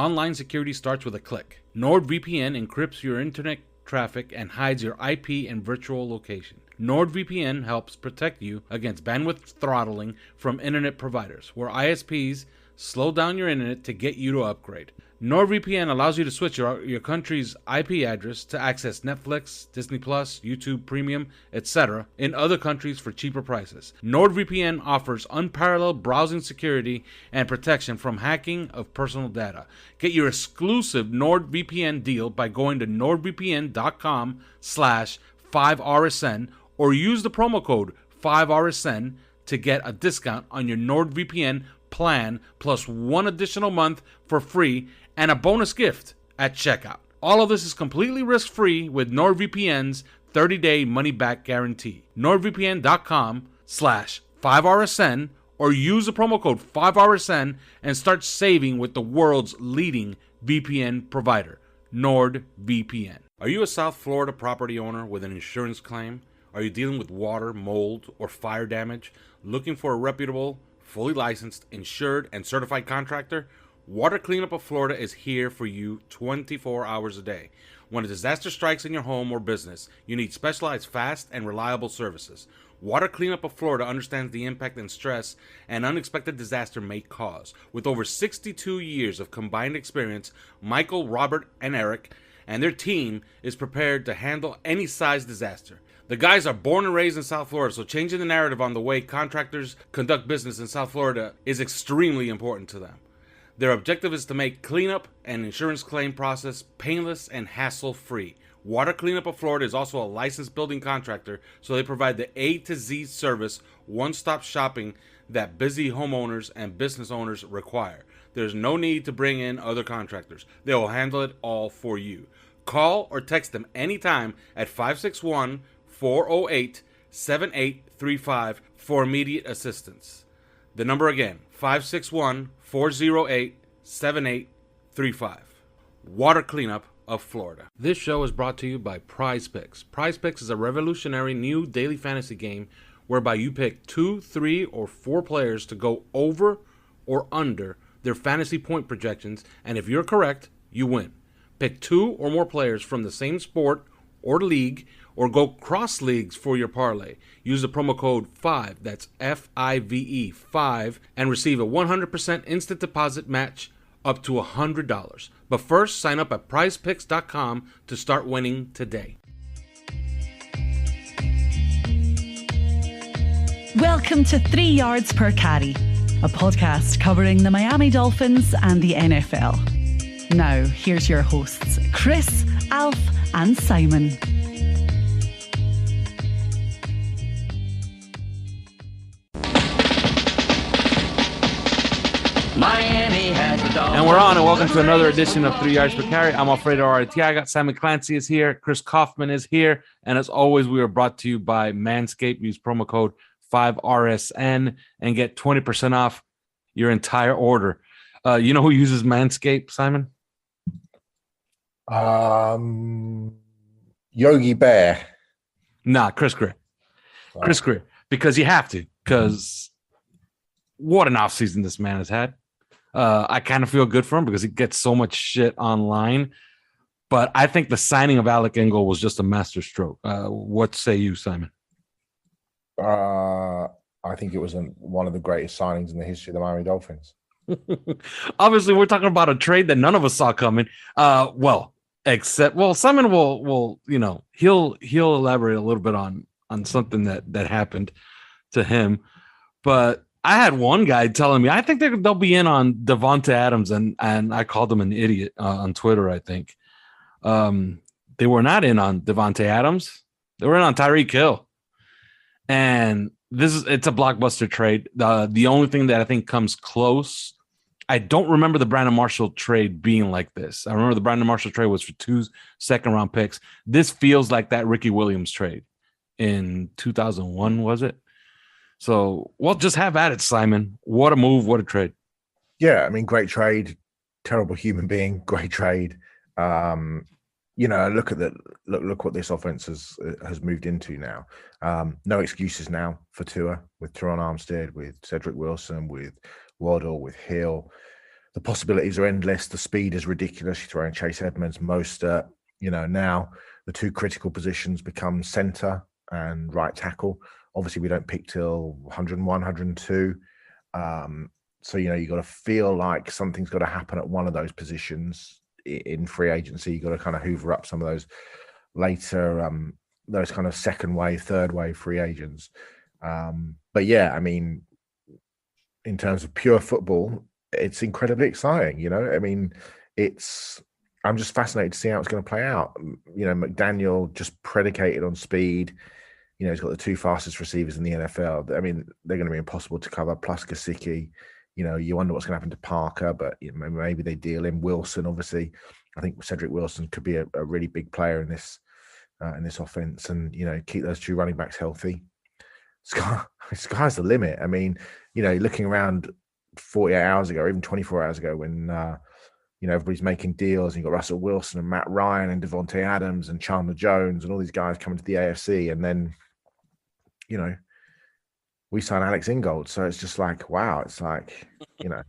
online security starts with a click. NordVPN encrypts your internet traffic and hides your IP and virtual location. NordVPN helps protect you against bandwidth throttling from internet providers, where ISPs slow down your internet to get you to upgrade. NordVPN allows you to switch your country's IP address to access Netflix, Disney+, YouTube Premium, etc. in other countries for cheaper prices. NordVPN offers unparalleled browsing security and protection from hacking of personal data. Get your exclusive NordVPN deal by going to nordvpn.com/5RSN or use the promo code 5RSN to get a discount on your NordVPN plan plus one additional month for free and a bonus gift at checkout. All of this is completely risk-free with NordVPN's 30-day money-back guarantee. NordVPN.com/5RSN or use the promo code 5RSN and start saving with the world's leading VPN provider, NordVPN. Are you a South Florida property owner with an insurance claim? Are you dealing with water, mold, or fire damage? Looking for a reputable, fully licensed, insured, and certified contractor? Water Cleanup of Florida is here for you 24 hours a day. When a disaster strikes in your home or business, you need specialized, fast, and reliable services. Water Cleanup of Florida understands the impact and stress an unexpected disaster may cause. With over 62 years of combined experience, Michael, Robert, and Eric and their team is prepared to handle any size disaster. The guys are born and raised in South Florida, so changing the narrative on the way contractors conduct business in South Florida is extremely important to them. Their objective is to make cleanup and insurance claim process painless and hassle-free. Water Cleanup of Florida is also a licensed building contractor, so they provide the A to Z service, one-stop shopping that busy homeowners and business owners require. There's no need to bring in other contractors. They will handle it all for you. Call or text them anytime at 561-408-7835 for immediate assistance. The number again, 561-408-7835. Water Cleanup of Florida. This show is brought to you by Prize Picks. Prize Picks is a revolutionary new daily fantasy game whereby you pick 2, 3, or 4 players to go over or under their fantasy point projections, and if you're correct, you win. Pick 2 or more players from the same sport or league, or go cross leagues for your parlay. Use the promo code 5, that's FIVE 5, and receive a 100% instant deposit match up to $100. But first, sign up at prizepicks.com to start winning today. Welcome to 3 Yards Per Carry, a podcast covering the Miami Dolphins and the NFL. Now, here's your hosts, Chris, Alf, and Simon. Miami has the Dolphins. And we're on, and welcome to another edition of 3 Yards Per Carry. I'm Alfredo Artiaga. Simon Clancy is here. Chris Kaufman is here. And as always, we are brought to you by Manscaped. Use promo code 5RSN and get 20% off your entire order. You know who uses Manscaped, Simon? Yogi Bear. Nah, Chris Greer. Chris Greer. Because you have to. Because what an offseason this man has had. I kind of feel good for him because he gets so much shit online. But I think the signing of Alec Engel was just a masterstroke. What say you, Simon? I think it was one of the greatest signings in the history of the Miami Dolphins. Obviously, we're talking about a trade that none of us saw coming. Simon will he'll elaborate a little bit on something that happened to him. But I had one guy telling me I think they'll be in on Devonta Adams, and I called him an idiot on Twitter. I think they were not in on Devonta Adams; they were in on Tyreek Hill, and it's a blockbuster trade. The only thing that I think comes close, I don't remember the Brandon Marshall trade being like this. I remember the Brandon Marshall trade was for 2 second-round picks. This feels like that Ricky Williams trade in 2001, was it? So, well, just have at it, Simon. What a move, what a trade. Yeah, I mean, great trade. Terrible human being, great trade. Look what this offense has moved into now. No excuses now for Tua with Terron Armstead, with Cedric Wilson, with Waddle, with Hill. the possibilities are endless. The speed is ridiculous. You throw in Chase Edmonds, Mostert. Now the two critical positions become center and right tackle. Obviously, we don't pick till 101, 102. So, you got to feel like something's got to happen at one of those positions in free agency. You got to kind of hoover up some of those later, those kind of second wave, third wave free agents. But yeah, I mean, in terms of pure football, it's incredibly exciting. I'm just fascinated to see how it's going to play out. McDaniel just predicated on speed. He's got the two fastest receivers in the NFL. I mean, they're going to be impossible to cover, plus Gesicki. You wonder what's going to happen to Parker, but maybe they deal in Wilson. Obviously, I think Cedric Wilson could be a really big player in this offense, and keep those two running backs healthy. Sky's the limit. I mean, looking around 48 hours ago, or even 24 hours ago, when everybody's making deals, and you've got Russell Wilson and Matt Ryan and Devontae Adams and Chandler Jones and all these guys coming to the AFC, and then we sign Alex Ingold. So it's just like, wow, it's like, no,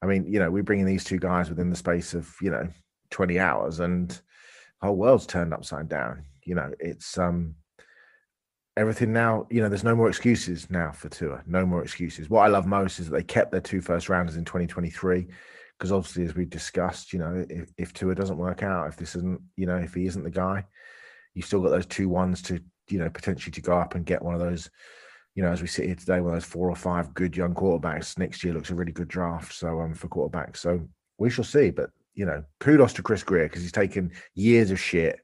I mean, we're bringing these two guys within the space of, 20 hours, and the whole world's turned upside down. It's everything now, there's no more excuses now for Tua. No more excuses. What I love most is that they kept their two first rounders in 2023, because obviously, as we discussed, if Tua doesn't work out, if this isn't, if he isn't the guy, you've still got those 2 1s to, potentially to go up and get one of those, as we sit here today, one of those 4 or 5 good young quarterbacks. Next year looks a really good draft. So for quarterbacks. So we shall see. But, kudos to Chris Greer, because he's taken years of shit.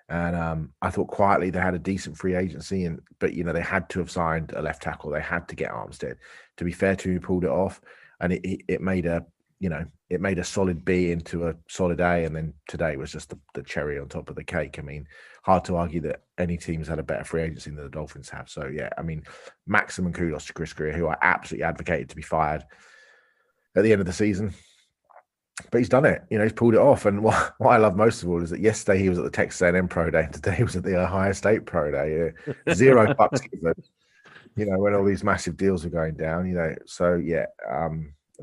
And I thought quietly they had a decent free agency, but they had to have signed a left tackle. They had to get Armstead. To be fair to him, he pulled it off, and it made a solid B into a solid A, and then today was just the cherry on top of the cake. I mean, hard to argue that any team's had a better free agency than the Dolphins have. So yeah, I mean, maximum kudos to Chris Greer, who I absolutely advocated to be fired at the end of the season. But he's done it. He's pulled it off. And what I love most of all is that yesterday he was at the Texas A&M Pro Day, and today he was at the Ohio State Pro Day. Zero bucks given, when all these massive deals are going down. So yeah, a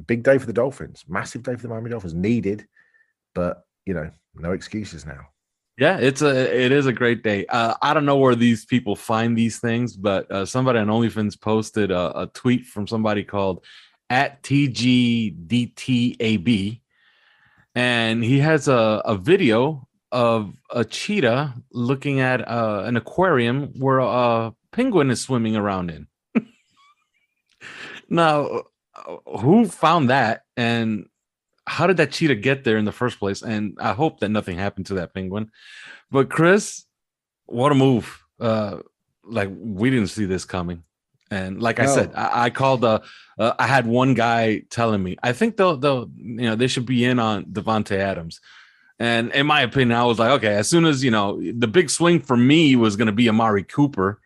big day for the Dolphins. Massive day for the Miami Dolphins. Needed, but no excuses now. Yeah, it is a great day. I don't know where these people find these things, but somebody on OnlyFans posted a tweet from somebody called @TGDTAB. And he has a video of a cheetah looking at an aquarium where a penguin is swimming around in. Now, who found that, and how did that cheetah get there in the first place? And I hope that nothing happened to that penguin. But Chris, what a move. We didn't see this coming. And like I said, I called I had one guy telling me, I think they should be in on Devontae Adams. And in my opinion, I was like, okay, as soon as, the big swing for me was going to be Amari Cooper,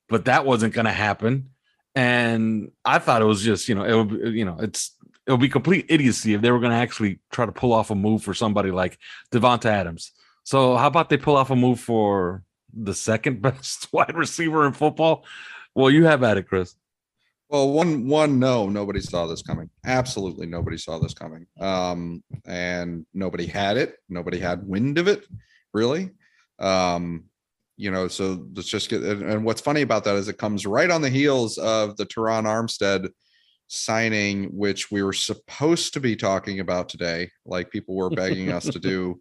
but that wasn't going to happen. And I thought it was just, it would be complete idiocy if they were going to actually try to pull off a move for somebody like Devontae Adams. So how about they pull off a move for the second best wide receiver in football? Well, you have at it, Chris. Well, nobody saw this coming. Absolutely nobody saw this coming. And nobody had it. Nobody had wind of it, really. So let's just get, and what's funny about that is it comes right on the heels of the Terron Armstead signing, which we were supposed to be talking about today. Like, people were begging us to do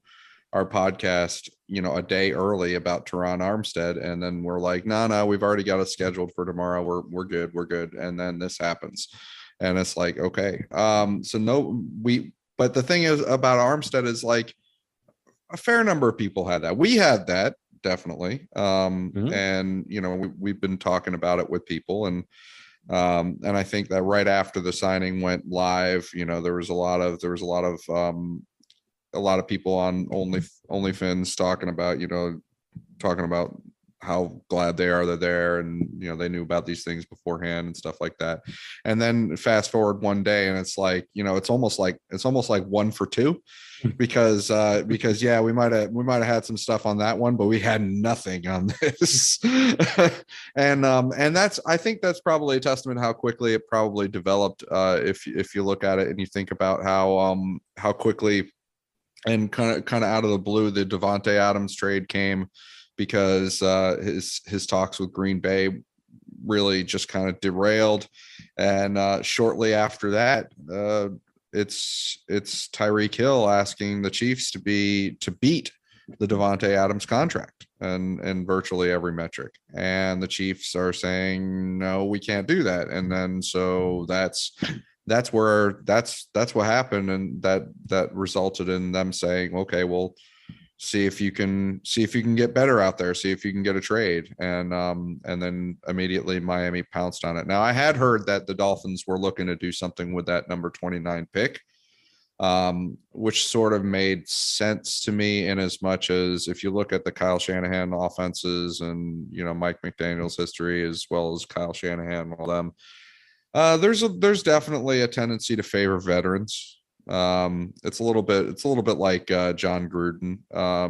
our podcast, a day early about Terron Armstead. And then we're like, no, we've already got it scheduled for tomorrow. We're good. And then this happens. And it's like, okay. But the thing is about Armstead is like a fair number of people had that. We had that, definitely. And, we've been talking about it with people, and I think that right after the signing went live, there was a lot of people on OnlyFans talking about glad they are they're there, and they knew about these things beforehand and stuff like that. And then fast forward one day, and it's like it's almost like 1 for 2, because yeah, we might have had some stuff on that one, but we had nothing on this. and I think that's probably a testament to how quickly it probably developed. If you look at it and you think about how quickly and kind of out of the blue the Davante Adams trade came, because his talks with Green Bay really just kind of derailed. And shortly after that, it's Tyreek Hill asking the Chiefs to beat the Davante Adams contract and virtually every metric. And the Chiefs are saying, no, we can't do that. And then so that's what happened. And that resulted in them saying, okay, well, see if you can get better out there, see if you can get a trade. And then immediately Miami pounced on it. Now, I had heard that the Dolphins were looking to do something with that number 29 pick, which sort of made sense to me, in as much as if you look at the Kyle Shanahan offenses and Mike McDaniel's history, as well as Kyle Shanahan and all them, there's definitely a tendency to favor veterans. It's a little bit like John Gruden,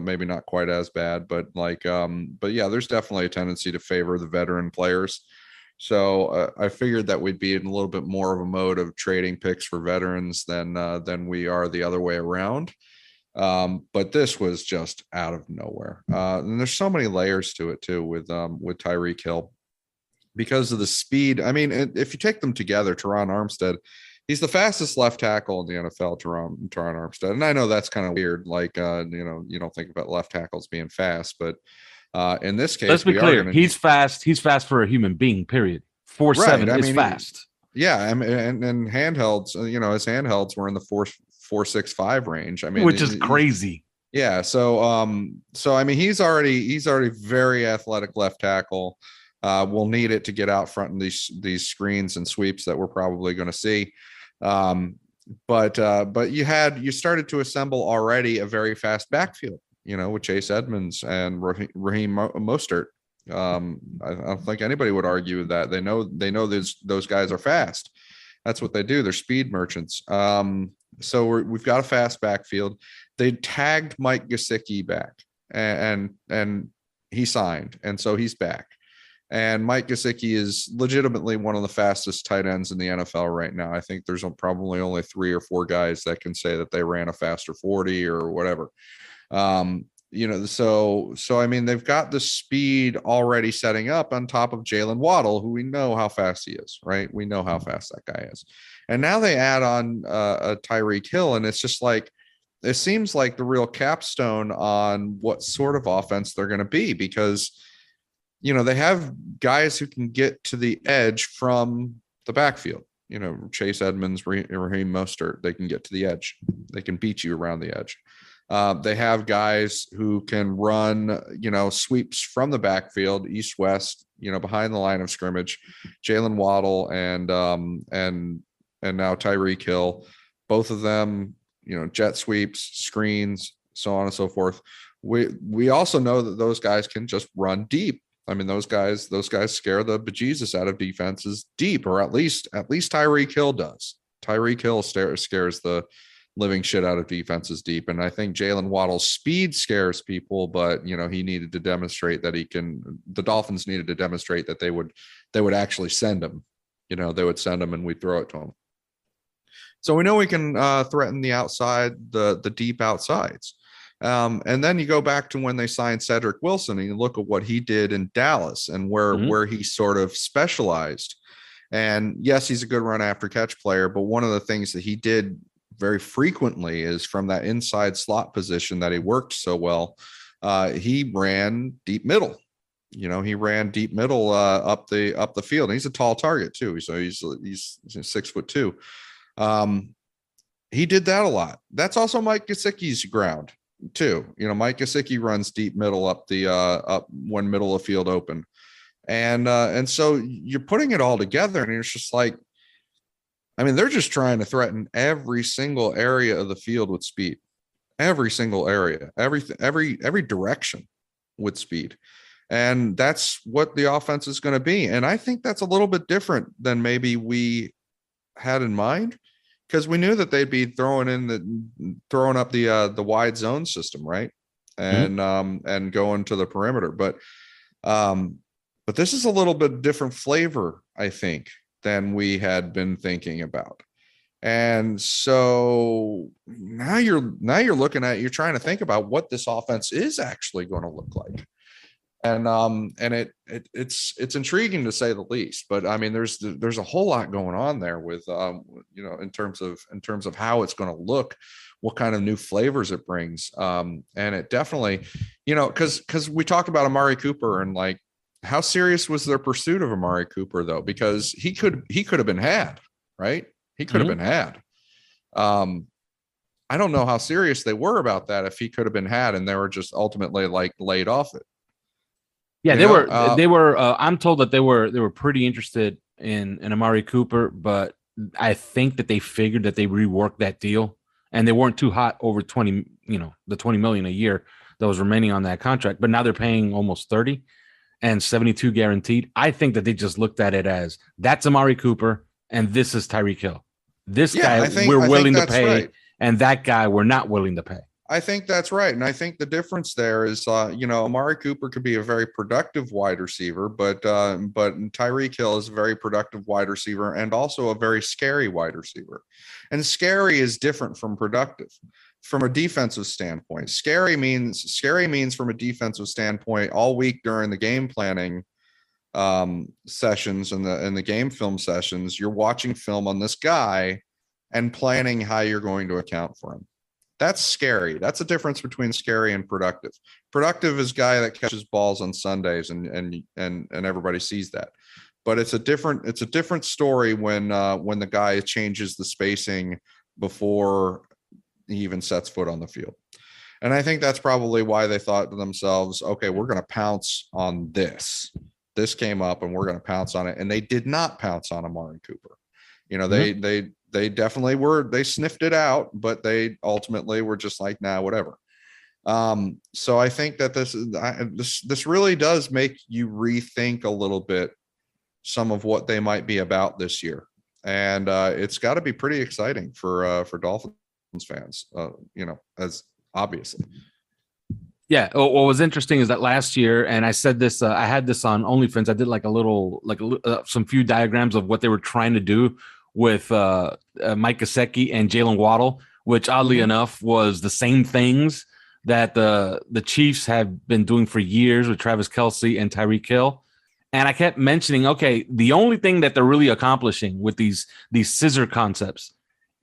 maybe not quite as bad, but yeah, there's definitely a tendency to favor the veteran players. So I figured that we'd be in a little bit more of a mode of trading picks for veterans than we are the other way around. But this was just out of nowhere. And there's so many layers to it too with Tyreek Hill, because of the speed. I mean, if you take them together, Terron Armstead, he's the fastest left tackle in the NFL, Terron Armstead. And I know that's kind of weird. Like, you don't think about left tackles being fast, but in this case, let's be clear. He's fast. He's fast for a human being, period. 4.7 is fast. Yeah. I mean, and handhelds, his handhelds were in the 4.65 range. I mean, which is crazy. Yeah. So I mean, he's already very athletic left tackle. We'll need it to get out front in these screens and sweeps that we're probably going to see. But you started to assemble already a very fast backfield, with Chase Edmonds and Raheem Mostert. I don't think anybody would argue that. They know those guys are fast. That's what they do. They're speed merchants. So we've got a fast backfield. They tagged Mike Gesicki back, and he signed, and so he's back. And Mike Gesicki is legitimately one of the fastest tight ends in the NFL right now. I think there's probably only 3 or 4 guys that can say that they ran a faster 40 or whatever. So I mean, they've got the speed already setting up on top of Jalen Waddle, who we know how fast he is, right? We know how fast that guy is. And now they add on a Tyreek Hill, and it's just like, it seems like the real capstone on what sort of offense they're going to be, because they have guys who can get to the edge from the backfield. Chase Edmonds, Raheem Mostert, they can get to the edge. They can beat you around the edge. They have guys who can run, sweeps from the backfield, east-west, behind the line of scrimmage. Jalen Waddle and now Tyreek Hill, both of them, jet sweeps, screens, so on and so forth. We also know that those guys can just run deep. I mean, those guys scare the bejesus out of defenses deep, or at least Tyreek Hill does. Tyreek Hill scares the living shit out of defenses deep. And I think Jalen Waddle's speed scares people, but he needed to demonstrate that the Dolphins needed to demonstrate that they would actually send him. They would send him and we'd throw it to him. So we know we can threaten the outside, the deep outsides. And then you go back to when they signed Cedric Wilson and you look at what he did in Dallas and where he sort of specialized. And yes, he's a good run after catch player, but one of the things that he did very frequently is from that inside slot position that he worked so well. He ran deep middle. He ran deep middle up the field. And he's a tall target too. So he's 6'2". He did that a lot. That's also Mike Gesicki's ground too. Mike Gesicki runs deep middle up one middle of field open. And so you're putting it all together and it's just like, I mean, they're just trying to threaten every single area of the field with speed, every single area, every direction with speed. And that's what the offense is going to be. And I think that's a little bit different than maybe we had in mind, because we knew that they'd be throwing up the wide zone system, right? And and going to the perimeter. But this is a little bit different flavor, I think, than we had been thinking about. And so now you're looking at, you're trying to think about what this offense is actually going to look like. And it's intriguing to say the least, but I mean, there's a whole lot going on there with, in terms of how it's going to look, what kind of new flavors it brings. And it definitely, cause we talked about Amari Cooper and like, how serious was their pursuit of Amari Cooper though? Because he could have been had, right? He could have been had. I don't know how serious they were about that, if he could have been had and they were just ultimately like laid off it. Yeah, they were. I'm told that they were pretty interested in Amari Cooper, but I think that they figured that they reworked that deal, and they weren't too hot over the $20 million a year that was remaining on that contract. But now they're paying almost 30 and 72 guaranteed. I think that they just looked at it as that's Amari Cooper and this is Tyreek Hill. This guy we're willing to pay, right, and that guy we're not willing to pay. I think that's right. And I think the difference there is, Amari Cooper could be a very productive wide receiver, but Tyreek Hill is a very productive wide receiver and also a very scary wide receiver. And scary is different from productive from a defensive standpoint. Scary means from a defensive standpoint all week during the game planning sessions and the game film sessions, you're watching film on this guy and planning how you're going to account for him. That's scary. That's a difference between scary and productive. Productive is guy that catches balls on Sundays and everybody sees that. But it's a different story when the guy changes the spacing before he even sets foot on the field. And I think that's probably why they thought to themselves, okay, we're going to pounce on this. This came up and we're going to pounce on it. And they did not pounce on Amari Cooper. They definitely were, they sniffed it out, but they ultimately were just like, nah, whatever. So I think that this really does make you rethink a little bit some of what they might be about this year. And it's got to be pretty exciting for Dolphins fans, as obviously. Yeah. What was interesting is that last year, and I said this, I had this on OnlyFans. I did some few diagrams of what they were trying to do with Mike Gesicki and Jalen Waddle, which oddly enough was the same things that the Chiefs have been doing for years with Travis Kelce and Tyreek Hill. And I kept mentioning, okay, the only thing that they're really accomplishing with these scissor concepts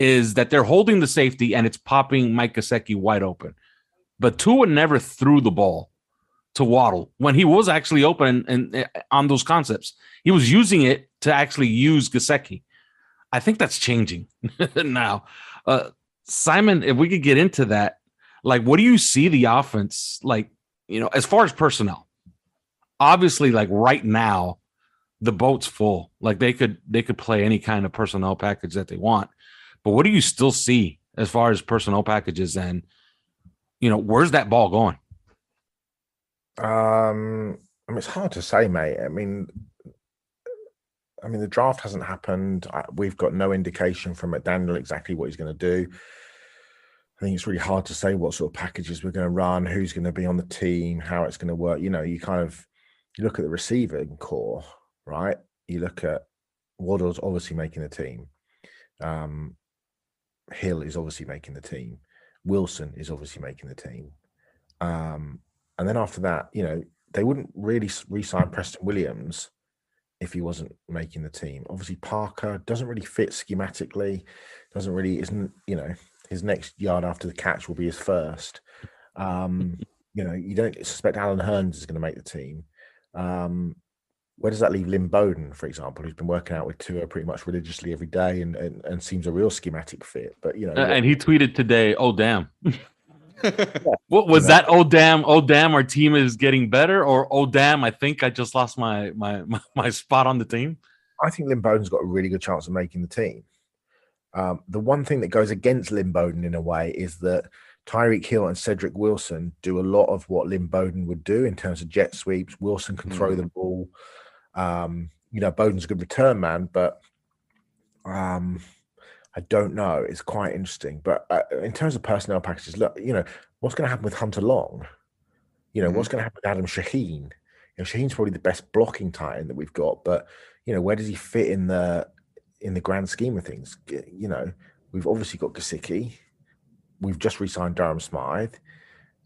is that they're holding the safety and it's popping Mike Gesicki wide open. But Tua never threw the ball to Waddle when he was actually open and on those concepts. He was using it to actually use Gesicki. I think that's changing now. Simon, if we could get into that, like, what do you see the offense like, as far as personnel? Obviously, like right now, the boat's full. Like they could play any kind of personnel package that they want. But what do you still see as far as personnel packages and, where's that ball going? It's hard to say, mate. I mean, the draft hasn't happened. We've got no indication from McDaniel exactly what he's going to do. I think it's really hard to say what sort of packages we're going to run, who's going to be on the team, how it's going to work. You look at the receiving core, right? You look at Waddle's obviously making the team. Hill is obviously making the team. Wilson is obviously making the team. And then after that, they wouldn't really re-sign Preston Williams if he wasn't making the team. Obviously, Parker doesn't really fit schematically. His next yard after the catch will be his first. You don't suspect Alan Hearns is going to make the team. Where does that leave Lynn Bowden, for example, who's been working out with Tua pretty much religiously every day and seems a real schematic fit? But and he tweeted today, "Oh damn." What was that? Oh damn, our team is getting better, or oh damn, I think I just lost my spot on the team. I think Lynn Bowden's got a really good chance of making the team. The one thing that goes against Lynn Bowden in a way is that Tyreek Hill and Cedric Wilson do a lot of what Lynn Bowden would do in terms of jet sweeps. Wilson can throw the ball. Bowden's a good return man, but I don't know. It's quite interesting. But in terms of personnel packages, look, what's going to happen with Hunter Long? What's going to happen with Adam Shaheen? Shaheen's probably the best blocking tight end that we've got, but where does he fit in the grand scheme of things? We've obviously got Gesicki. We've just re-signed Durham Smythe.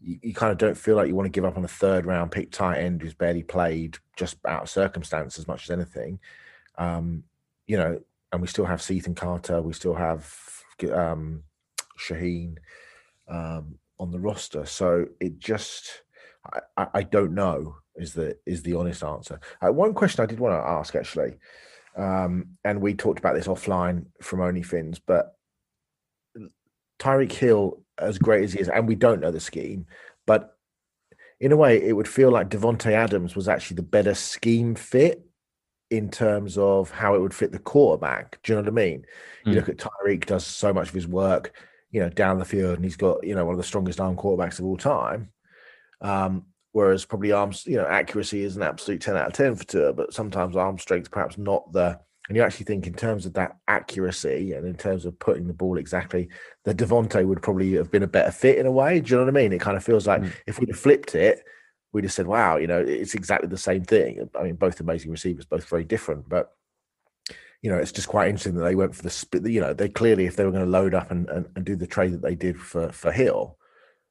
You kind of don't feel like you want to give up on a third round pick tight end who's barely played, just out of circumstance as much as anything. And we still have Seaton Carter. We still have Shaheen on the roster. So it just, I don't know is the honest answer. One question I did want to ask actually, and we talked about this offline from OnlyFins, but Tyreek Hill, as great as he is, and we don't know the scheme, but in a way, it would feel like Devontae Adams was actually the better scheme fit in terms of how it would fit the quarterback. Do you know what I mean? You look at Tyreek, does so much of his work, down the field, and he's got, one of the strongest arm quarterbacks of all time. Whereas probably accuracy is an absolute 10 out of 10 for Tua, but sometimes arm strength perhaps not the. And you actually think in terms of that accuracy and in terms of putting the ball exactly, that Devontae would probably have been a better fit in a way. Do you know what I mean? It kind of feels like if we'd have flipped it, we'd have said, wow, it's exactly the same thing. I mean, both amazing receivers, both very different, but it's just quite interesting that they went for the split. They clearly, if they were going to load up and do the trade that they did for Hill,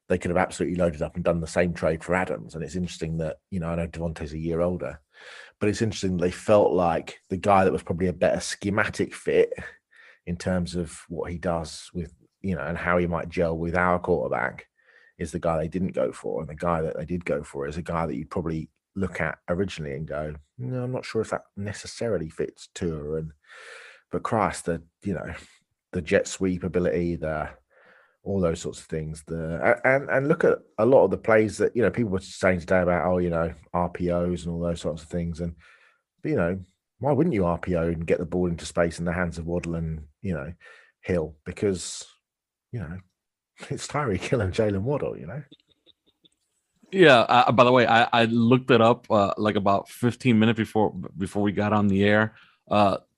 they could have absolutely loaded up and done the same trade for Adams. And it's interesting that, I know Devontae's a year older, but it's interesting they felt like the guy that was probably a better schematic fit in terms of what he does with, and how he might gel with our quarterback is the guy they didn't go for. And the guy that they did go for is a guy that you'd probably look at originally and go, no, I'm not sure if that necessarily fits Tua. But Christ, the jet sweep ability, all those sorts of things. And look at a lot of the plays that people were saying today about RPOs and all those sorts of things. And why wouldn't you RPO and get the ball into space in the hands of Waddle and Hill? Because it's Tyreek Hill and Jalen Waddle. Yeah. By the way, I looked it up like about 15 minutes before we got on the air.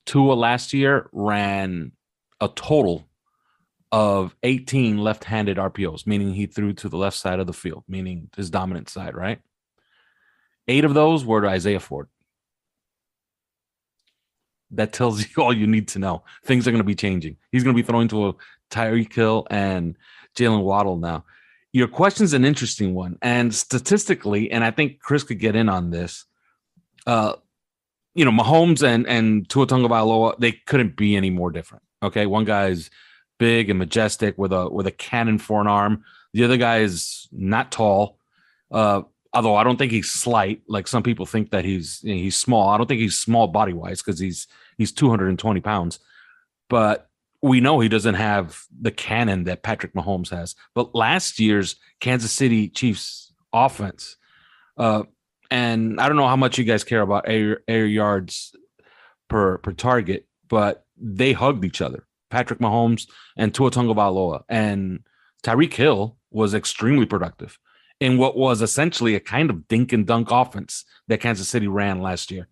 Tua last year ran a total of 18 left-handed RPOs, meaning he threw to the left side of the field, meaning his dominant side, right? 8 of those were to Isaiah Ford. That tells you all you need to know. Things are going to be changing. He's going to be throwing to a Tyreek Hill and Jalen Waddle now. Your question's an interesting one. And statistically, and I think Chris could get in on this, Mahomes and Tua Tagovailoa, they couldn't be any more different. Okay, one guy's big and majestic with a cannon for an arm. The other guy is not tall, although I don't think he's slight. Like some people think that he's small. I don't think he's small body wise because he's 220 pounds. But we know he doesn't have the cannon that Patrick Mahomes has. But last year's Kansas City Chiefs offense, and I don't know how much you guys care about air yards per target, but they hugged each other. Patrick Mahomes and Tua Tagovailoa, and Tyreek Hill was extremely productive in what was essentially a kind of dink and dunk offense that Kansas City ran last year.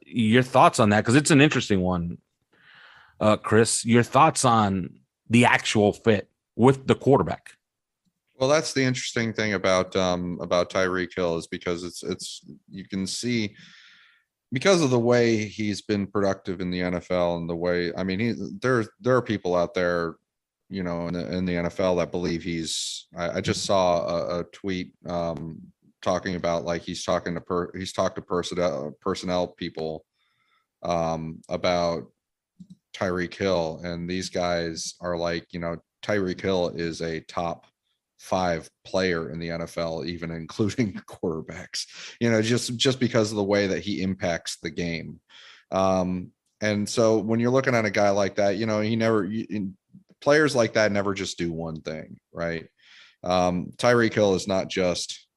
Your thoughts on that? Because it's an interesting one, Chris. Your thoughts on the actual fit with the quarterback? Well, that's the interesting thing about Tyreek Hill is because it's you can see. Because of the way he's been productive in the NFL and the way, I mean, there are people out there, in the NFL that believe I just saw a tweet talking about like he's talked to personnel people about Tyreek Hill, and these guys are like, Tyreek Hill is a top 5 player in the NFL, even including quarterbacks, just because of the way that he impacts the game. And so when you're looking at a guy like that, players like that never just do one thing, right? Tyreek Hill is not just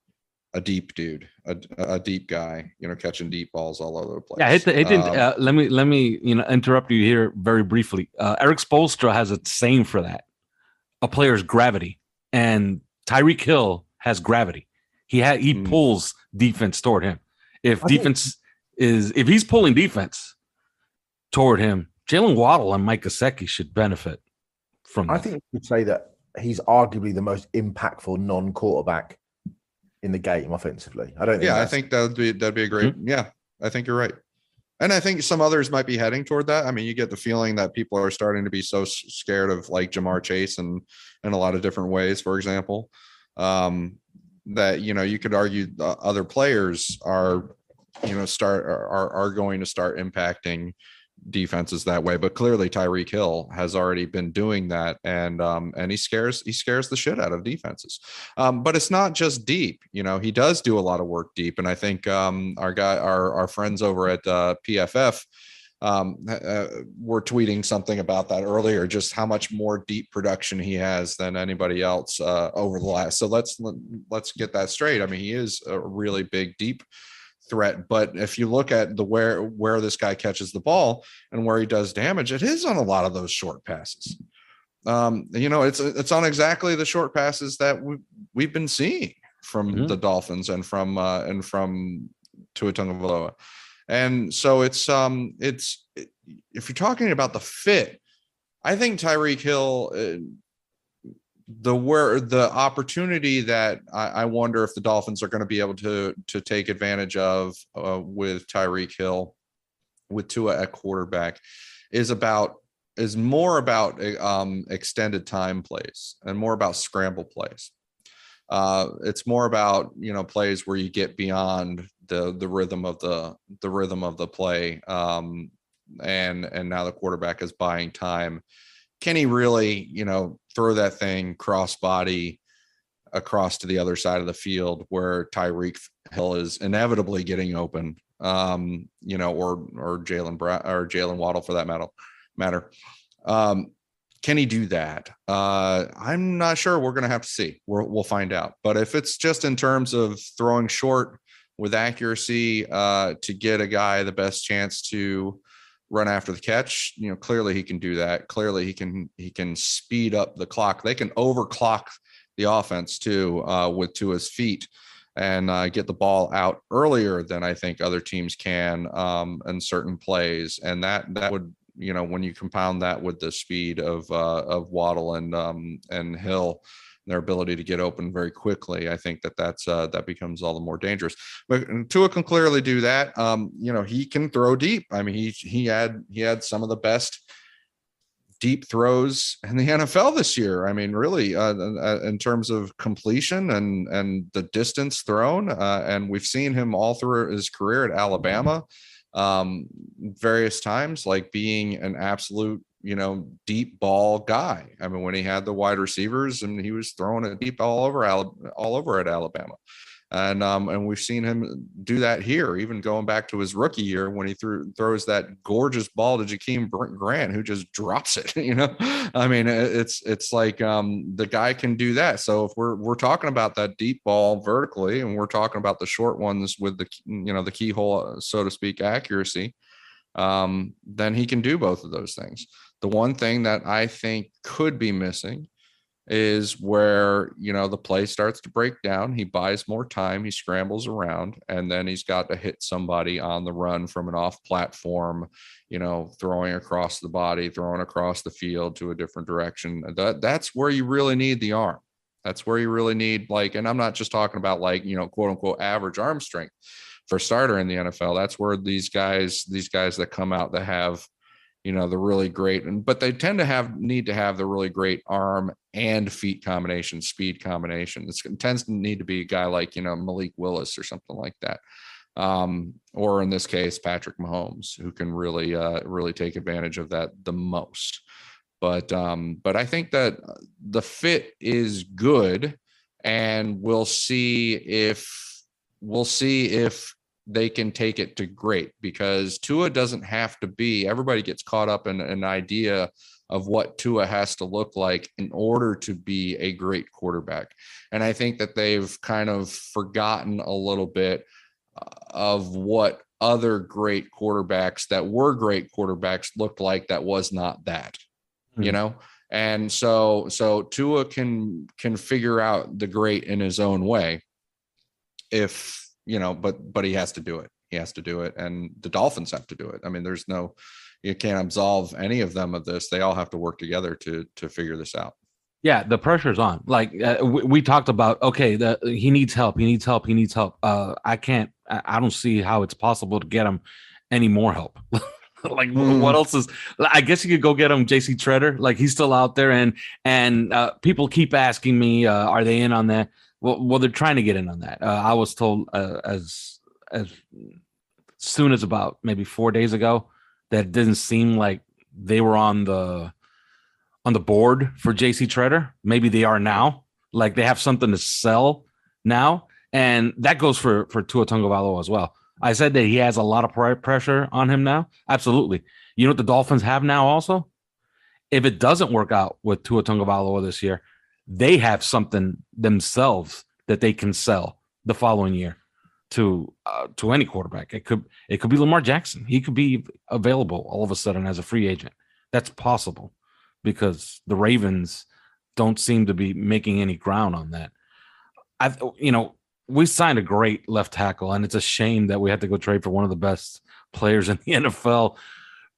a deep dude, a deep guy, catching deep balls all over the place. Yeah, let me interrupt you here very briefly. Eric Spoelstra has a saying for that: a player's gravity. and Tyreek Hill has gravity. He pulls defense toward him. If he's pulling defense toward him, Jalen Waddle and Mike Gesicki should benefit from that. I think you could say that he's arguably the most impactful non-quarterback in the game offensively. I think that'd be a great. Mm-hmm. Yeah, I think you're right. And I think some others might be heading toward that. I mean, you get the feeling that people are starting to be so scared of like Jamar Chase and in a lot of different ways, for example, that, you could argue other players are going to start impacting defenses that way. But clearly Tyreek Hill has already been doing that. And he scares the shit out of defenses. But it's not just deep, he does do a lot of work deep. And I think our friends over at PFF were tweeting something about that earlier, just how much more deep production he has than anybody else over the last. So let's get that straight. I mean, he is a really big, deep threat, but if you look at where this guy catches the ball and where he does damage, it is on a lot of those short passes. It's on exactly the short passes that we've been seeing from the Dolphins and from Tua Tagovailoa. And so it's if you're talking about the fit, I think Tyreek Hill, the opportunity that I wonder if the Dolphins are going to be able to take advantage of with Tyreek Hill, with Tua at quarterback, is more about extended time plays and more about scramble plays. It's more about plays where you get beyond the rhythm of the play, and now the quarterback is buying time. Can he really, throw that thing cross body across to the other side of the field where Tyreek Hill is inevitably getting open, or Jalen Waddle for that matter. Can he do that? I'm not sure. We're going to have to see. We'll find out. But if it's just in terms of throwing short with accuracy to get a guy the best chance to run after the catch, clearly he can do that. Clearly he can speed up the clock. They can overclock the offense too, with Tua's feet, and get the ball out earlier than I think other teams can in certain plays. And that would, when you compound that with the speed of Waddle and Hill, their ability to get open very quickly, I think that becomes all the more dangerous. But Tua can clearly do that. He can throw deep. I mean, he had some of the best deep throws in the NFL this year. I mean, really, in terms of completion and the distance thrown, and we've seen him all through his career at Alabama, various times, like being an absolute deep ball guy. I mean, when he had the wide receivers and he was throwing it deep all over at Alabama. And we've seen him do that here, even going back to his rookie year when he throws that gorgeous ball to Jakeem Grant, who just drops it. I mean, it's like the guy can do that. So if we're talking about that deep ball vertically, and we're talking about the short ones with the keyhole, so to speak, accuracy, then he can do both of those things. The one thing that I think could be missing is where, the play starts to break down. He buys more time, he scrambles around, and then he's got to hit somebody on the run from an off platform, throwing across the body, throwing across the field to a different direction. That's where you really need the arm. That's where you really need, and I'm not just talking about quote unquote average arm strength for starter in the NFL. That's where these guys that come out that have, the really great, but they tend to need to have the really great arm and feet combination, speed combination. It tends to need to be a guy like, Malik Willis or something like that. Or in this case, Patrick Mahomes, who can really take advantage of that the most. But I think that the fit is good, and we'll see if they can take it to great, because Tua doesn't have to be, everybody gets caught up in an idea of what Tua has to look like in order to be a great quarterback. And I think that they've kind of forgotten a little bit of what other great quarterbacks that were great quarterbacks looked like that was not that, And so Tua can figure out the great in his own way, if but he has to do it. He has to do it, and the Dolphins have to do it. I mean, you can't absolve any of them of this. They all have to work together to figure this out. Yeah, the pressure's on. Like we talked about, okay, he needs help. He needs help. I don't see how it's possible to get him any more help. Like what else is? I guess you could go get him JC Treader. Like he's still out there, and people keep asking me, are they in on that? Well, they're trying to get in on that. I was told as soon as about maybe 4 days ago that it didn't seem like they were on the board for JC Treader. Maybe they are now. Like they have something to sell now, and that goes for Tua Tagovailoa as well. I said that he has a lot of pressure on him now. Absolutely. You know what the Dolphins have now also? If it doesn't work out with Tua Tagovailoa this year, they have something themselves that they can sell the following year to any quarterback. It could be Lamar Jackson. He could be available all of a sudden as a free agent. That's possible because the Ravens don't seem to be making any ground on that. We signed a great left tackle, and it's a shame that we had to go trade for one of the best players in the NFL.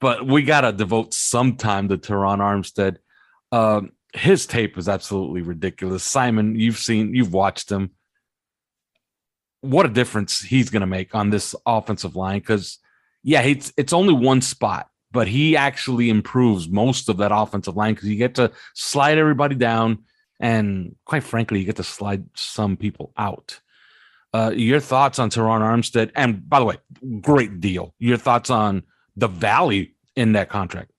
But we got to devote some time to Terron Armstead. His tape is absolutely ridiculous. Simon, you've watched him. What a difference he's going to make on this offensive line. Because, yeah, it's only one spot, but he actually improves most of that offensive line because you get to slide everybody down, and quite frankly, you get to slide some people out. Your thoughts on Terron Armstead? And by the way, great deal. Your thoughts on the value in that contract?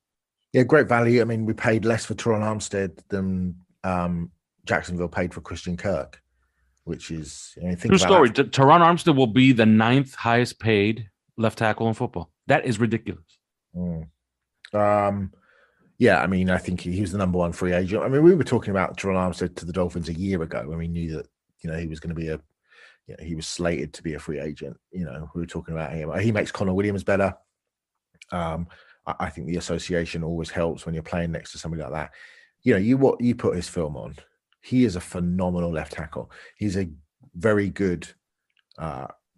Yeah, great value. I mean, we paid less for Terron Armstead than Jacksonville paid for Christian Kirk, which is true story. Terron Armstead will be the 9th highest paid left tackle in football. That is ridiculous. Yeah, I mean, I think he was the number one free agent. I mean, we were talking about Terron Armstead to the Dolphins a year ago when we knew that he was going to be he was slated to be a free agent. We were talking about him. He makes Connor Williams better. I think the association always helps when you're playing next to somebody like that. You put his film on. He is a phenomenal left tackle. He's a very good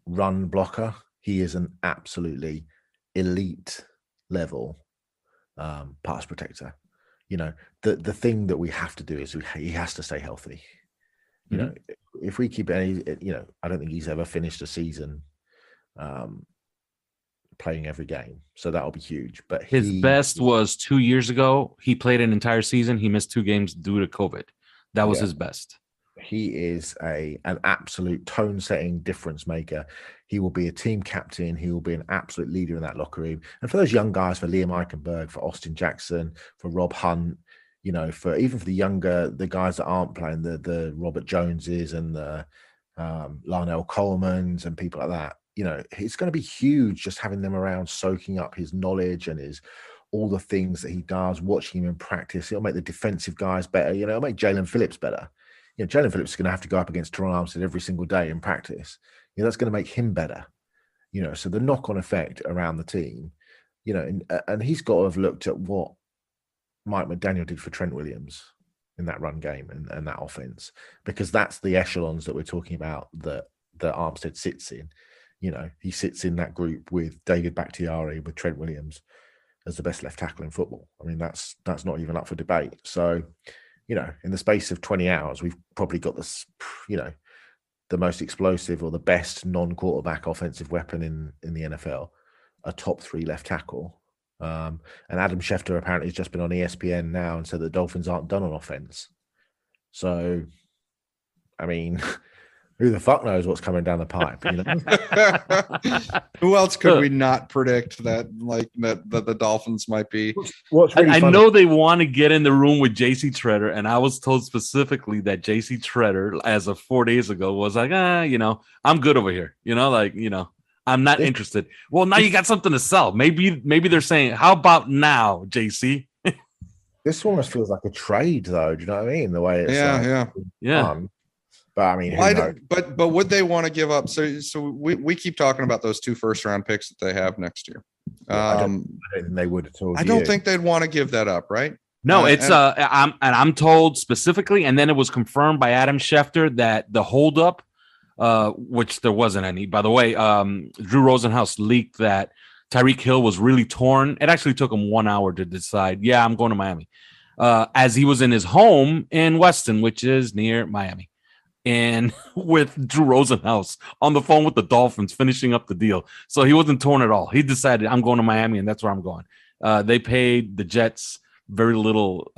run blocker. He is an absolutely elite level pass protector. The thing that we have to do is he has to stay healthy. If we keep any, I don't think he's ever finished a season playing every game, so that'll be huge. But his best was 2 years ago. He played an entire season. He missed 2 games due to COVID. That was his best. He is an absolute tone-setting difference maker. He will be a team captain. He will be an absolute leader in that locker room. And for those young guys, for Liam Eichenberg, for Austin Jackson, for Rob Hunt, for the guys that aren't playing, the Robert Joneses and the Larnell Colemans and people like that, it's going to be huge just having them around, soaking up his knowledge and all the things that he does, watching him in practice. It'll make the defensive guys better. It'll make Jalen Phillips better. Jalen Phillips is going to have to go up against Terron Armstead every single day in practice. That's going to make him better. So the knock-on effect around the team, and he's got to have looked at what Mike McDaniel did for Trent Williams in that run game and that offense, because that's the echelons that we're talking about that Armstead sits in. He sits in that group with David Bakhtiari, with Trent Williams as the best left tackle in football. I mean, that's not even up for debate. So, in the space of 20 hours, we've probably got this, the most explosive or the best non-quarterback offensive weapon in the NFL, a top 3 left tackle. And Adam Schefter apparently has just been on ESPN now and said the Dolphins aren't done on offense. So, I mean, who the fuck knows what's coming down the pipe? Who else could we not predict that the Dolphins might be? I know they want to get in the room with JC Treader, and I was told specifically that JC Treader, as of 4 days ago, was like, I'm good over here. I'm not interested. Well, now you got something to sell. Maybe they're saying, how about now, JC? This almost feels like a trade, though. Do you know what I mean? The way it's yeah. But I mean, but would they want to give up? So we keep talking about those 2 first-round picks that they have next year. I don't think they would at all. I don't think they'd want to give that up, right? No, it's I'm told specifically, and then it was confirmed by Adam Schefter that the holdup, which there wasn't any. By the way, Drew Rosenhaus leaked that Tyreek Hill was really torn. It actually took him 1 hour to decide, yeah, I'm going to Miami. As he was in his home in Weston, which is near Miami, and with Drew Rosenhaus on the phone with the Dolphins finishing up the deal. So he wasn't torn at all. He decided, I'm going to Miami, and that's where I'm going. They paid the Jets very little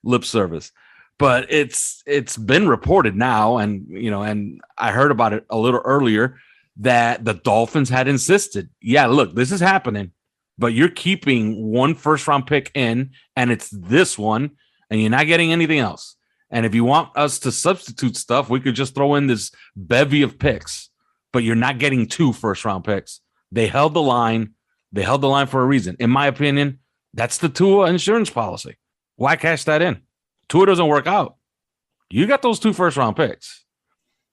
lip service, but it's been reported now, and I heard about it a little earlier that the Dolphins had insisted, yeah, look, this is happening, but you're keeping 1 first-round pick in, and it's this one, and you're not getting anything else. And if you want us to substitute stuff, we could just throw in this bevy of picks, but you're not getting 2 first-round picks. They held the line. They held the line for a reason. In my opinion, that's the Tua insurance policy. Why cash that in? Tua doesn't work out. You got those 2 first-round picks.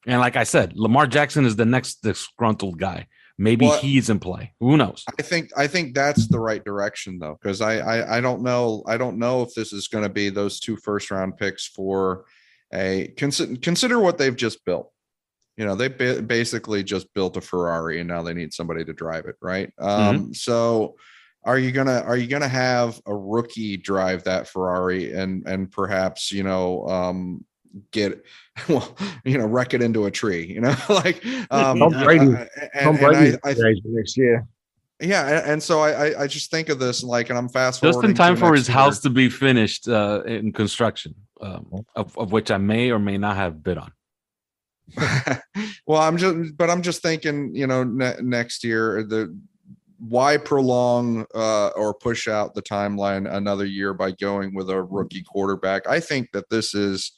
And like I said, Lamar Jackson is the next disgruntled guy. Maybe he's in play. Who knows? I think that's the right direction, though, because I don't know. I don't know if this is going to be those 2 first-round picks for a consider what they've just built. They basically just built a Ferrari, and now they need somebody to drive it, right? So are you gonna have a rookie drive that Ferrari and perhaps get wreck it into a tree, like Tom Brady next year. Yeah, and so I just think of this and I'm fast just forwarding in time for his house to be finished in construction, of which I may or may not have bid on. Well, I'm just thinking, next year, why prolong or push out the timeline another year by going with a rookie quarterback? I think that this is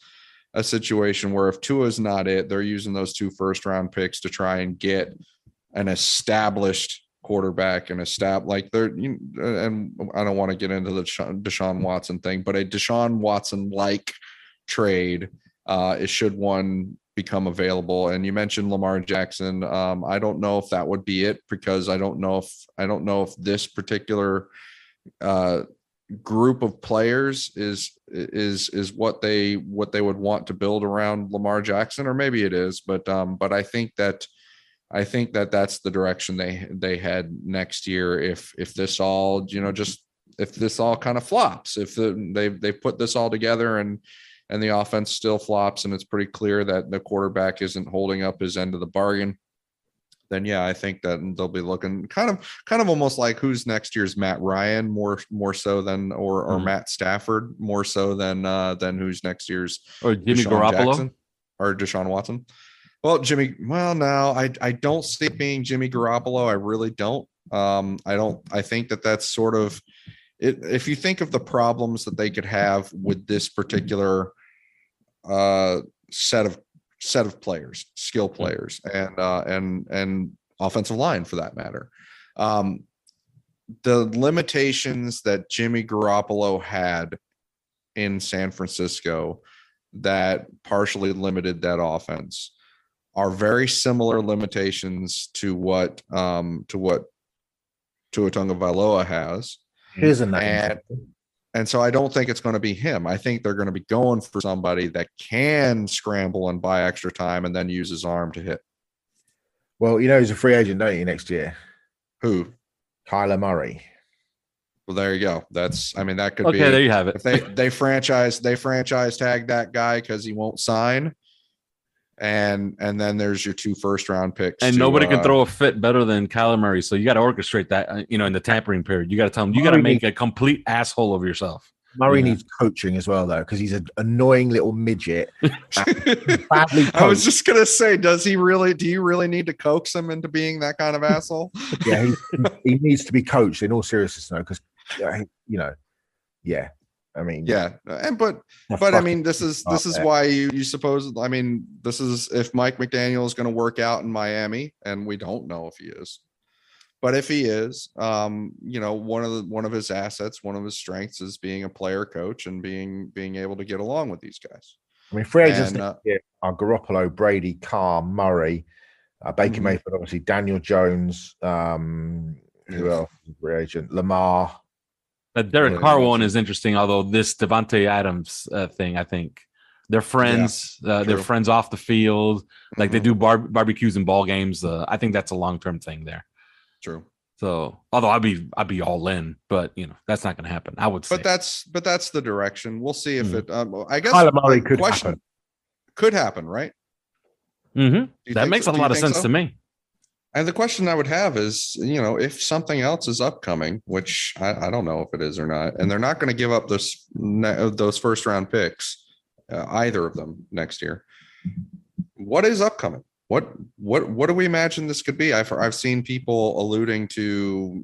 a situation where if Tua is not it, they're using those 2 first-round picks to try and get an established quarterback and and I don't want to get into the Deshaun Watson thing, but a Deshaun Watson-like trade should one become available. And you mentioned Lamar Jackson. I don't know if that would be it, because I don't know if this particular group of players is what they would want to build around Lamar Jackson, or maybe it is, but I think that that's the direction they head next year. If this all, if this all kind of flops, if they put this all together and the offense still flops, and it's pretty clear that the quarterback isn't holding up his end of the bargain, then yeah, I think that they'll be looking kind of almost like who's next year's Matt Ryan, more so than or Matt Stafford, more so than who's next year's, or Jimmy Garoppolo or Deshaun Watson. Well, no, I don't see it being Jimmy Garoppolo. I really don't. I think that that's sort of it. If you think of the problems that they could have with this particular set of players, skill players, and offensive line for that matter. The limitations that Jimmy Garoppolo had in San Francisco that partially limited that offense are very similar limitations to what Tua Tagovailoa has. Here's a name. And so I don't think it's going to be him. I think they're going to be going for somebody that can scramble and buy extra time and then use his arm to hit. Well, he's a free agent, don't you, next year? Who? Kyler Murray. Well, there you go. That could be. Okay, there you have it. If they franchise tag that guy because he won't sign. And then there's your 2 first-round picks. And nobody can throw a fit better than Kyler Murray. So you got to orchestrate that, in the tampering period. You got to tell him, you got to make a complete asshole of yourself. Murray needs coaching as well, though, because he's an annoying little midget. Badly I was just going to say, do you really need to coax him into being that kind of asshole? Yeah, he needs to be coached in all seriousness, though, because, yeah. This is why you suppose. This is if Mike McDaniel is going to work out in Miami, and we don't know if he is, but if he is, one of his assets, one of his strengths is being a player coach and being able to get along with these guys. Free agents are Garoppolo, Brady, Carr, Murray, Baker Mayfield, obviously Daniel Jones. Who else? Free agent Lamar. The Derek Really Carr loves one him. is interesting, although this Devontae Adams thing, I think they're friends. They're true. friends off the field. Like they Mhm. do barbecues and ball games. I think that's a long-term thing there. True. So, although I'd be all in, but that's not going to happen. I would say, But that's the direction. We'll see if it. I guess Kyler Murray the could question happen. could happen, right? That makes a lot of sense to me. And the question I would have is, if something else is upcoming, which I don't know if it is or not, and they're not going to give up those first round picks, either of them next year. What is upcoming? What do we imagine this could be? I've seen people alluding to,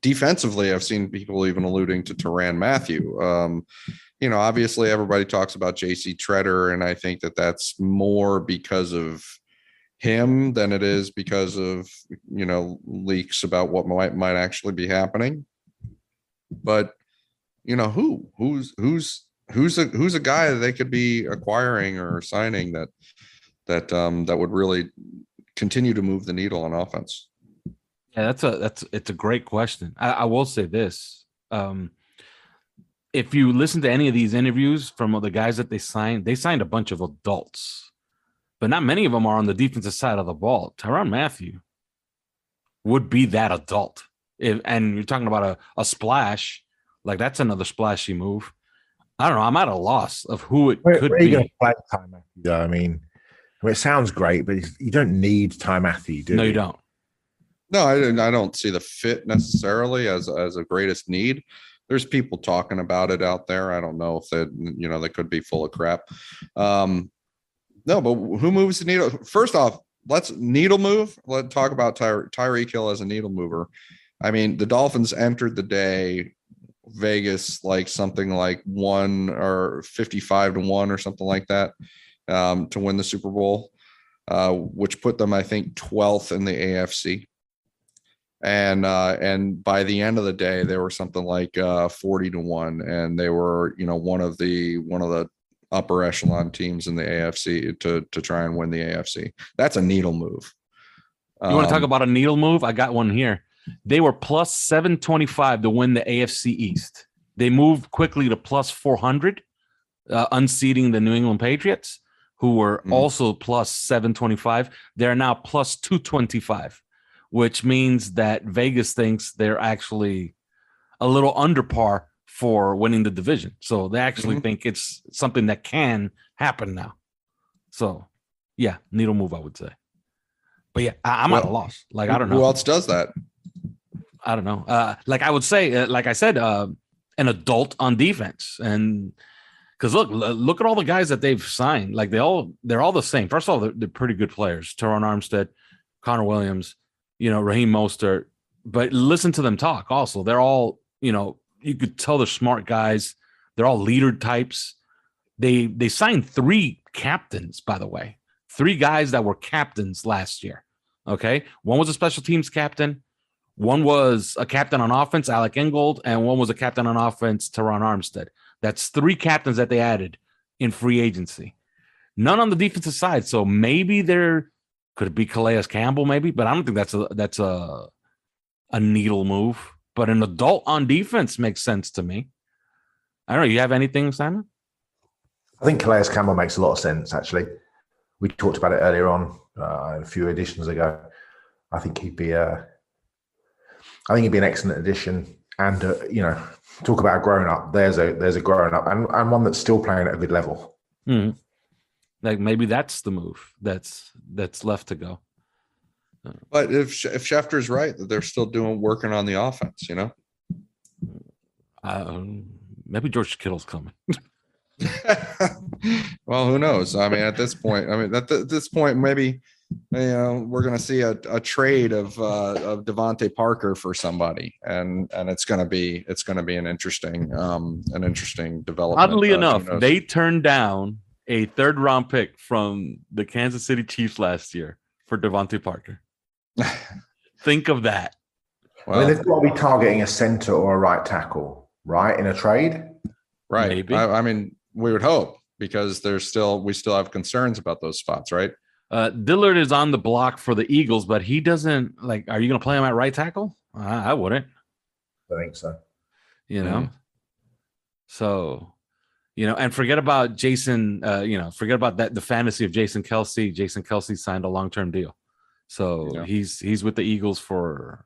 defensively, I've seen people even alluding to Tyrann Mathieu. Obviously everybody talks about JC Treader, and I think that's more because of him than it is because of leaks about what might actually be happening. But who's a guy that they could be acquiring or signing that would really continue to move the needle on offense? Yeah, it's a great question. I will say this. If you listen to any of these interviews from the guys that they signed a bunch of adults, but not many of them are on the defensive side of the ball. Tyrann Mathieu would be that adult. And you're talking about a splash, like that's another splashy move. I don't know. I'm at a loss of who it could where be. Are you going to play Ty Matthew, though? I mean, it sounds great, but you don't need Ty Matthew, do you? No, you don't. No, I don't see the fit necessarily as a greatest need. There's people talking about it out there. I don't know if they could be full of crap. No, but who moves the needle? First off, let's needle move. Let's talk about Tyreek Hill as a needle mover. I mean, the Dolphins entered the day Vegas like something like 1 or 55-1 or something like that to win the Super Bowl, which put them, I think, 12th in the AFC. And by the end of the day, they were something like 40-1, and they were one of the upper echelon teams in the AFC to try and win the AFC. That's a needle move. You want to talk about a needle move? I got one here. They were plus 725 to win the AFC East. They moved quickly to plus 400, unseating the New England Patriots, who were also plus 725. They're now plus 225, which means that Vegas thinks they're actually a little under par for winning the division. So they actually think it's something that can happen now. So, yeah, needle move, I would say. But yeah, I'm at a loss. Like, I don't know. Who else does that? I don't know. Like I would say, like I said, an adult on defense. And because look at all the guys that they've signed. Like they're all the same. First of all, they're pretty good players. Terron Armstead, Connor Williams, Raheem Mostert. But listen to them talk also. They're all, you could tell they're smart guys. They're all leader types. They signed 3 captains, by the way. 3 guys that were captains last year. Okay. One was a special teams captain. One was a captain on offense, Alec Ingold, and one was a captain on offense, Terron Armstead. That's 3 captains that they added in free agency. None on the defensive side. So maybe could it be Calais Campbell, maybe, but I don't think that's a needle move. But an adult on defense makes sense to me. I don't know. You have anything, Simon? I think Calais Campbell makes a lot of sense, actually. We talked about it earlier on a few editions ago. I think he'd be an excellent addition. And, talk about a grown-up. There's a grown-up and one that's still playing at a good level. Mm-hmm. Like maybe that's the move that's left to go. But if Schefter's right that they're still working on the offense, maybe George Kittle's coming. Well, who knows? I mean, at this point, maybe we're going to see a trade of Devontae Parker for somebody, and it's going to be an interesting development. Oddly enough, they turned down a 3rd round pick from the Kansas City Chiefs last year for Devontae Parker. Think of that. Well, I mean, they've got to be targeting a center or a right tackle, right, in a trade. Right. Maybe. I mean, we would hope, because we still have concerns about those spots, right? Dillard is on the block for the Eagles, but he doesn't are you going to play him at right tackle? I wouldn't. I think so. you know? So, and forget about Jason, forget about that, the fantasy of Jason Kelsey. Jason Kelsey signed a long-term deal. So he's with the Eagles for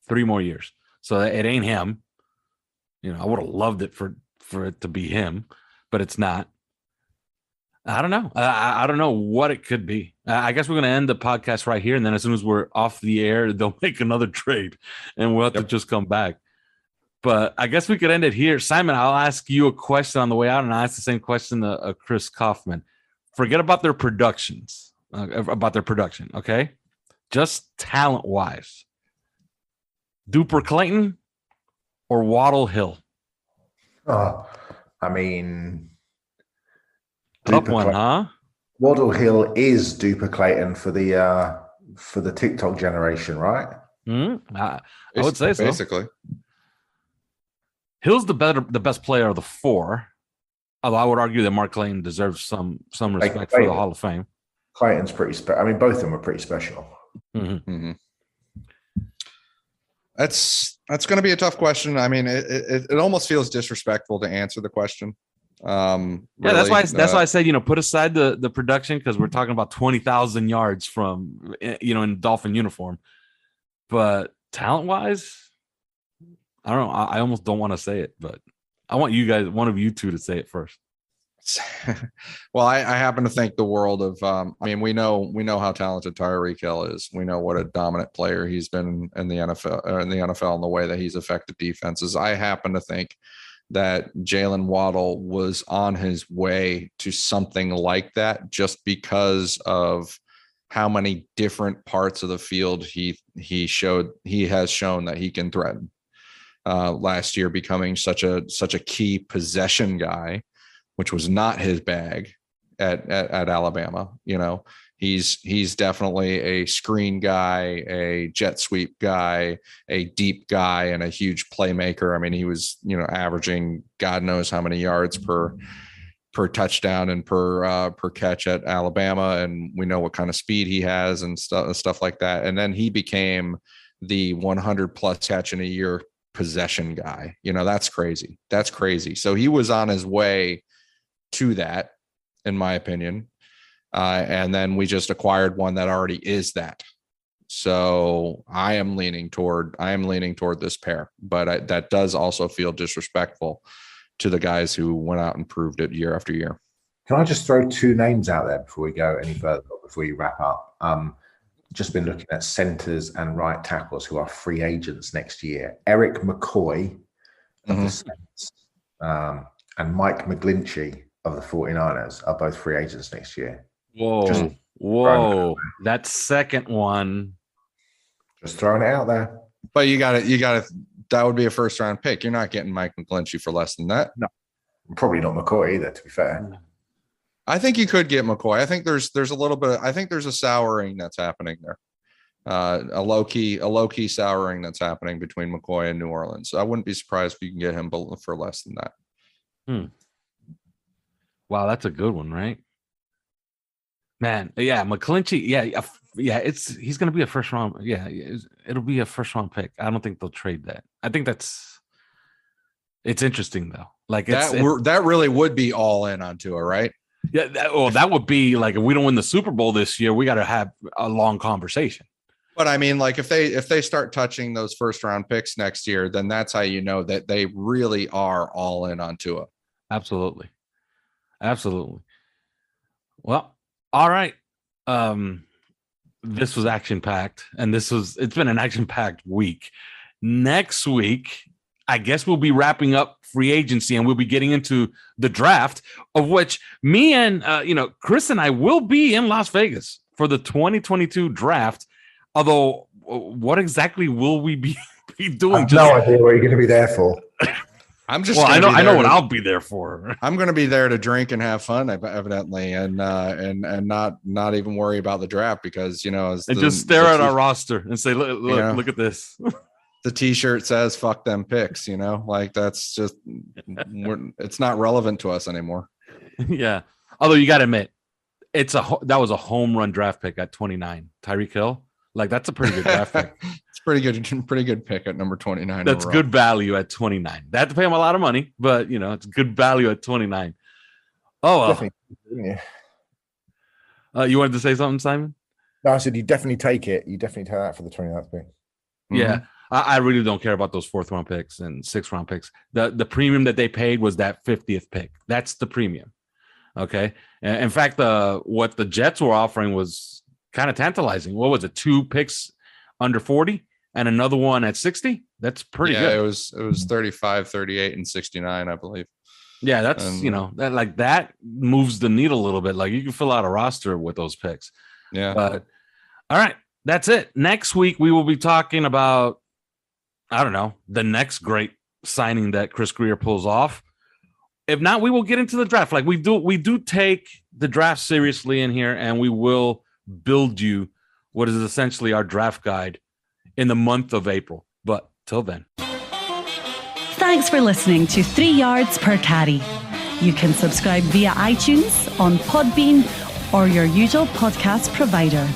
3 more years. So it ain't him. I would have loved it for it to be him, but it's not. I don't know. I don't know what it could be. I guess we're going to end the podcast right here. And then as soon as we're off the air, they'll make another trade and we'll have to just come back. But I guess we could end it here. Simon, I'll ask you a question on the way out, and I'll ask the same question to Chris Kaufman. Forget about their production, okay? Just talent-wise. Duper Clayton or Waddle Hill? Oh, I mean, Tough one, huh? Waddle Hill is Duper Clayton for the TikTok generation, right? I would say so. Basically. Hill's the best player of the 4, although I would argue that Mark Clayton deserves some respect for the Hall of Fame. Clayton's pretty special. I mean, both of them are pretty special. Mm-hmm. Mm-hmm. That's going to be a tough question. I mean, it almost feels disrespectful to answer the question. Really, that's why I said, put aside the production, because we're talking about 20,000 yards from, in Dolphin uniform, but talent wise, I don't know. I almost don't want to say it, but I want you guys, one of you two, to say it first. Well, I happen to think the world of, we know how talented Tyreek Hill is. We know what a dominant player he's been in the NFL, and the way that he's affected defenses. I happen to think that Jalen Waddle was on his way to something like that, just because of how many different parts of the field he has shown that he can threaten. Last year, becoming such a key possession guy, which was not his bag at Alabama. He's definitely a screen guy, a jet sweep guy, a deep guy, and a huge playmaker. I mean, he was, averaging God knows how many yards per touchdown and per catch at Alabama. And we know what kind of speed he has and stuff like that. And then he became the 100 plus catch in a year possession guy. That's crazy. So he was on his way to that, in my opinion. And then we just acquired one that already is that. So I am leaning toward this pair, but that does also feel disrespectful to the guys who went out and proved it year after year. Can I just throw 2 names out there before we go any further, before you wrap up? Just been looking at centers and right tackles who are free agents next year. Eric McCoy of the Saints and Mike McGlinchey of the 49ers are both free agents next year. Whoa. That second one. Just throwing it out there. But you got to, that would be a first round pick. You're not getting Mike McGlinchey for less than that. No, probably not McCoy either, to be fair. I think you could get McCoy. I think there's a little bit. I think there's a souring that's happening there, a low key souring that's happening between McCoy and New Orleans. So I wouldn't be surprised if you can get him for less than that. Wow, that's a good one, right? Man, yeah, McClinchy, yeah, he's going to be a first round. Yeah, it'll be a first round pick. I don't think they'll trade that. I think it's interesting though. Like that really would be all in on Tua, right? Yeah, that would be like, if we don't win the Super Bowl this year, we got to have a long conversation. But I mean, like if they start touching those first round picks next year, then that's how you know that they really are all in on Tua. Absolutely. Well, all right. This was action packed, and it's been an action packed week. Next week, I guess we'll be wrapping up free agency, and we'll be getting into the draft, of which me and Chris and I will be in Las Vegas for the 2022 draft. Although, what exactly will we be doing? I have no idea what you're going to be there for. I'm just. Well, I know what I'll be there for. I'm going to be there to drink and have fun, evidently, and not even worry about the draft, because just stare at our roster and say, look at this. The T-shirt says "fuck them picks," like that's just it's not relevant to us anymore. Yeah, although you got to admit, that was a home run draft pick at 29, Tyreek Hill. Like, that's a pretty good draft pick. It's pretty good pick at number 29. That's overall. good value at 29. They have to pay him a lot of money, but it's good value at 29. Oh, well. Definitely, didn't you? You wanted to say something, Simon? No, I said you definitely take it. You definitely take that for the 29th pick. Yeah, I really don't care about those 4th round picks and 6th round picks. The premium that they paid was that 50th pick. That's the premium. Okay. In fact, what the Jets were offering was kind of tantalizing. What was it? 2 picks under 40 and another one at 60. That's pretty good. It was 35, 38, and 69, I believe. Yeah, that's that moves the needle a little bit. Like, you can fill out a roster with those picks. Yeah. But all right, that's it. Next week we will be talking about, I don't know, the next great signing that Chris Greer pulls off. If not, we will get into the draft. Like, we do take the draft seriously in here, and we will build you what is essentially our draft guide in the month of April. But till then. Thanks for listening to 3 Yards Per Carry. You can subscribe via iTunes, on Podbean, or your usual podcast provider.